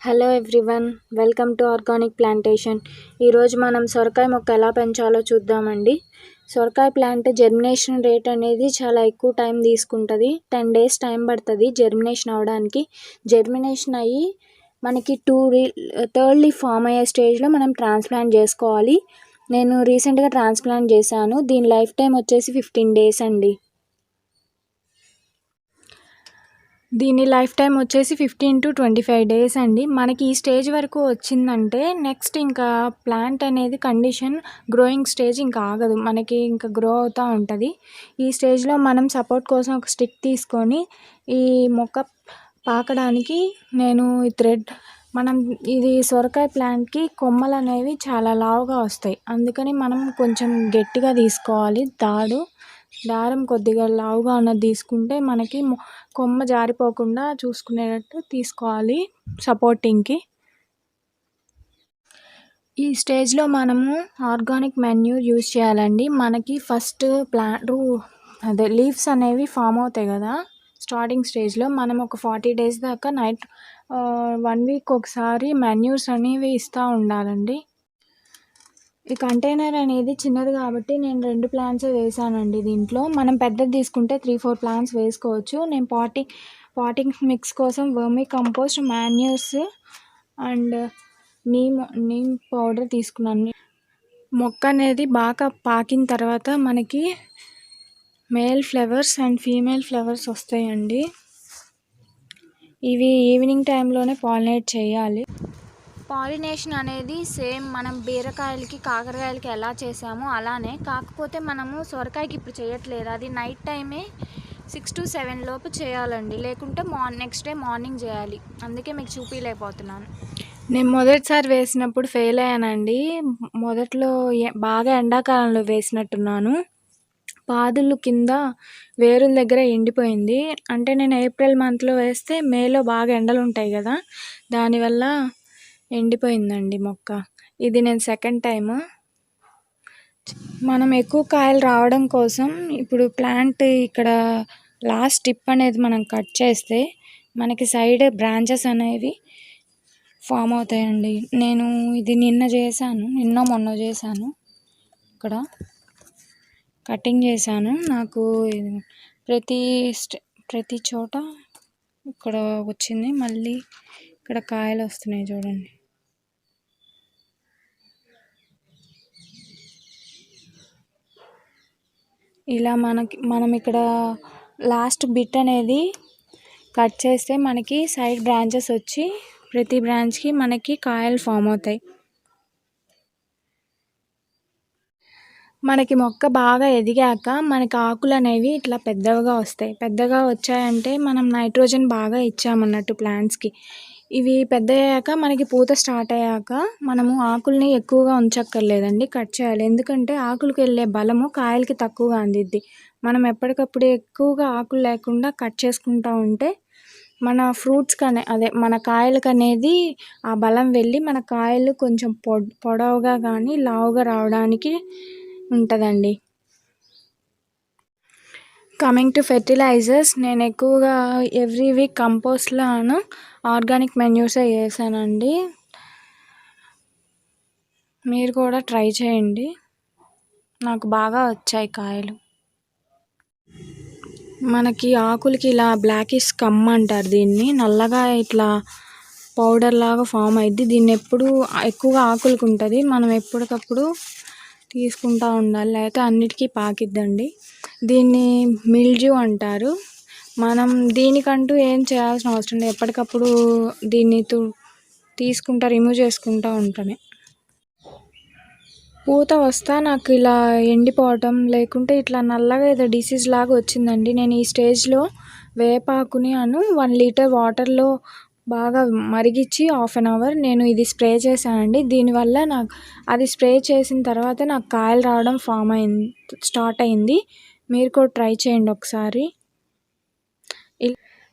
Hello everyone, welcome to organic plantation. ఈరోజు మనం సొరకాయ మొక్క ఎలా పెంచాలో చూద్దామండి. సొరకాయ ప్లాంట్ జర్మినేషన్ రేట్ అనేది చాలా ఎక్కువ టైం తీసుకుంటుంది. 10 days టైం పడుతుంది జర్మినేషన్ అవ్వడానికి. జర్మినేషన్ అయ్యి మనకి థర్డ్ లీఫ్ ఫామ్ అయ్యే స్టేజ్లో మనం ట్రాన్స్ప్లాంట్ చేసుకోవాలి. నేను రీసెంట్గా ట్రాన్స్ప్లాంట్ చేశాను. దీని లైఫ్ టైం వచ్చేసి 15 days అండి. దీని లైఫ్ టైం వచ్చేసి 15 to 25 days అండి. మనకి ఈ స్టేజ్ వరకు వచ్చిందంటే నెక్స్ట్ ఇంకా ప్లాంట్ అనేది కండిషన్ గ్రోయింగ్ స్టేజ్ ఇంకా ఆగదు, మనకి ఇంకా గ్రో అవుతూ ఉంటుంది. ఈ స్టేజ్లో మనం సపోర్ట్ కోసం ఒక స్టిక్ తీసుకొని ఈ మొక్క పాకడానికి నేను ఈ థ్రెడ్ ఇది సొరకాయ ప్లాంట్కి కొమ్మలు అనేవి చాలా లావుగా వస్తాయి, అందుకని మనం కొంచెం గట్టిగా తీసుకోవాలి. దారం కొద్దిగా లావుగా ఉన్నది తీసుకుంటే మనకి కొమ్మ జారిపోకుండా చూసుకునేటట్టు తీసుకోవాలి సపోర్టింగ్కి. ఈ స్టేజ్లో మనము ఆర్గానిక్ మాన్యూర్ యూజ్ చేయాలండి. మనకి ఫస్ట్ లీవ్స్ అనేవి ఫామ్ అవుతాయి కదా స్టార్టింగ్ స్టేజ్లో, మనం ఒక 40 days దాకా 1 week ఒకసారి మాన్యూర్స్ అనేవి ఇస్తూ ఉండాలండి. ఈ కంటైనర్ అనేది చిన్నది కాబట్టి నేను 2 plants వేసానండి. దీంట్లో మనం పెద్దది తీసుకుంటే 3-4 plants వేసుకోవచ్చు. నేను పాటింగ్ మిక్స్ కోసం vermi compost, manures and neem powder తీసుకున్నాను. మొక్క అనేది బాగా పాకిన తర్వాత మనకి male flowers and female flowers వస్తాయండి. ఇవి ఈవినింగ్ టైంలోనే పాలినేట్ చేయాలి. పాలినేషన్ అనేది సేమ్ మనం బీరకాయలకి కాకరకాయలకి ఎలా చేసామో అలానే, కాకపోతే మనము సొరకాయకి ఇప్పుడు చేయట్లేదు. అది నైట్ టైమే 6 to 7 లోపు చేయాలండి, లేకుంటే నెక్స్ట్ డే మార్నింగ్ చేయాలి. అందుకే మీకు చూపించలేకపోతున్నాను. నేను మొదటిసారి వేసినప్పుడు ఫెయిల్ అయ్యానండి. మొదట్లో బాగా ఎండాకాలంలో వేసినట్టున్నాను. పాదులు కింద వేరుల దగ్గర ఎండిపోయింది. అంటే నేను ఏప్రిల్ మంత్లో వేస్తే మేలో బాగా ఎండలు ఉంటాయి కదా, దానివల్ల ఎండిపోయిందండి మొక్క. ఇది నేను సెకండ్ టైము. మనం ఎక్కువ కాయలు రావడం కోసం ఇప్పుడు ప్లాంట్ ఇక్కడ లాస్ట్ టిప్ అనేది మనం కట్ చేస్తే మనకి సైడ్ బ్రాంచెస్ అనేవి ఫామ్ అవుతాయండి. నేను ఇది నిన్న మొన్న చేశాను. ఇక్కడ కటింగ్ చేశాను. నాకు ప్రతి చోట ఇక్కడ వచ్చింది. మళ్ళీ ఇక్కడ కాయలు వస్తున్నాయి చూడండి. ఇలా మనం ఇక్కడ లాస్ట్ బిట్ అనేది కట్ చేస్తే మనకి సైడ్ బ్రాంచెస్ వచ్చి ప్రతి బ్రాంచ్కి మనకి కాయలు ఫామ్ అవుతాయి. మనకి మొక్క బాగా ఎదిగాక మనకి ఆకులు అనేవి ఇట్లా పెద్దగా వస్తాయి. పెద్దగా వచ్చాయంటే మనం నైట్రోజన్ బాగా ఇచ్చామన్నట్టు ప్లాంట్స్కి. ఇవి పెద్ద అయ్యాక మనకి పూత స్టార్ట్ అయ్యాక మనము ఆకుల్ని ఎక్కువగా ఉంచక్కర్లేదండి, కట్ చేయాలి. ఎందుకంటే ఆకులకి వెళ్ళే బలము కాయలకి తక్కువగా అందిద్ది. మనం ఎప్పటికప్పుడు ఎక్కువగా ఆకులు లేకుండా కట్ చేసుకుంటూ ఉంటే మన ఫ్రూట్స్కి మన కాయలకు అనేది ఆ బలం వెళ్ళి మన కాయలు కొంచెం పొడవుగా కానీ లావుగా రావడానికి ఉంటుందండి. కమింగ్ టు ఫెర్టిలైజర్స్, నేను ఎక్కువగా ఎవ్రీ వీక్ కంపోస్ట్లాను ఆర్గానిక్ మాన్యూర్సే వేసానండి. మీరు కూడా ట్రై చేయండి, నాకు బాగా వచ్చాయి కాయలు. మనకి ఆకులకి ఇలా బ్లాకిష్ కమ్ అంటారు దీన్ని, నల్లగా ఇట్లా పౌడర్ లాగా ఫామ్ అయింది. దీన్ని ఎప్పుడు ఎక్కువగా ఆకులకు ఉంటుంది, మనం ఎప్పటికప్పుడు తీసుకుంటూ ఉండాలి, లేకపోతే అన్నిటికీ పాకిద్దండి. దీన్ని మిల్డ్యూ అంటారు. మనం దీనికంటూ ఏం చేయాల్సిన అవసరం లేదు, ఎప్పటికప్పుడు దీన్ని రిమూవ్ చేసుకుంటూ ఉంటామే. పూత వస్తా నాకు ఇలా ఎండిపోవటం, లేకుంటే ఇట్లా నల్లగా ఏదో డిసీజ్ లాగా వచ్చిందండి. నేను ఈ స్టేజ్లో వేపాకుని 1 liter వాటర్లో బాగా మరిగించి 1/2 hour నేను ఇది స్ప్రే చేశానండి. దీనివల్ల అది స్ప్రే చేసిన తర్వాత నాకు కాయలు రావడం స్టార్ట్ అయింది. మీరు కూడా ట్రై చేయండి ఒకసారి.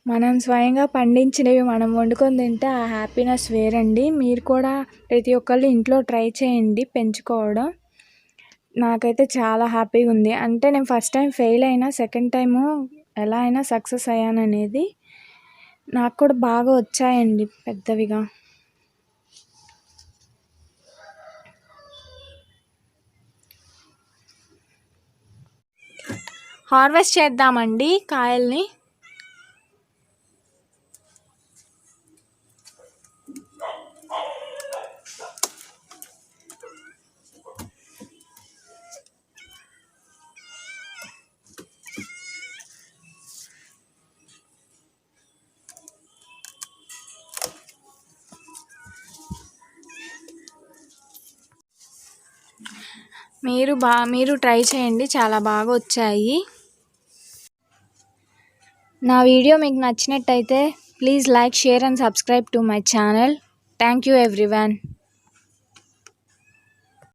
మనం స్వయంగా పండించినవి మనం వండుకొని తింటే ఆ హ్యాపీనెస్ వేరండి. మీరు కూడా ప్రతి ఒక్కళ్ళు ఇంట్లో ట్రై చేయండి పెంచుకోవడం. నాకైతే చాలా హ్యాపీగా ఉంది. అంటే నేను ఫస్ట్ టైం ఫెయిల్ అయినా సెకండ్ టైము ఎలా అయినా సక్సెస్ అయ్యాననేది. నాకు కూడా బాగా వచ్చాయండి పెద్దవిగా. హార్వెస్ట్ చేద్దామండి కాయల్ని. మీరు ట్రై చేయండి, చాలా బాగా వచ్చాయి. నా వీడియో మీకు నచ్చినట్టయితే please like, share and subscribe to my channel. Thank you everyone.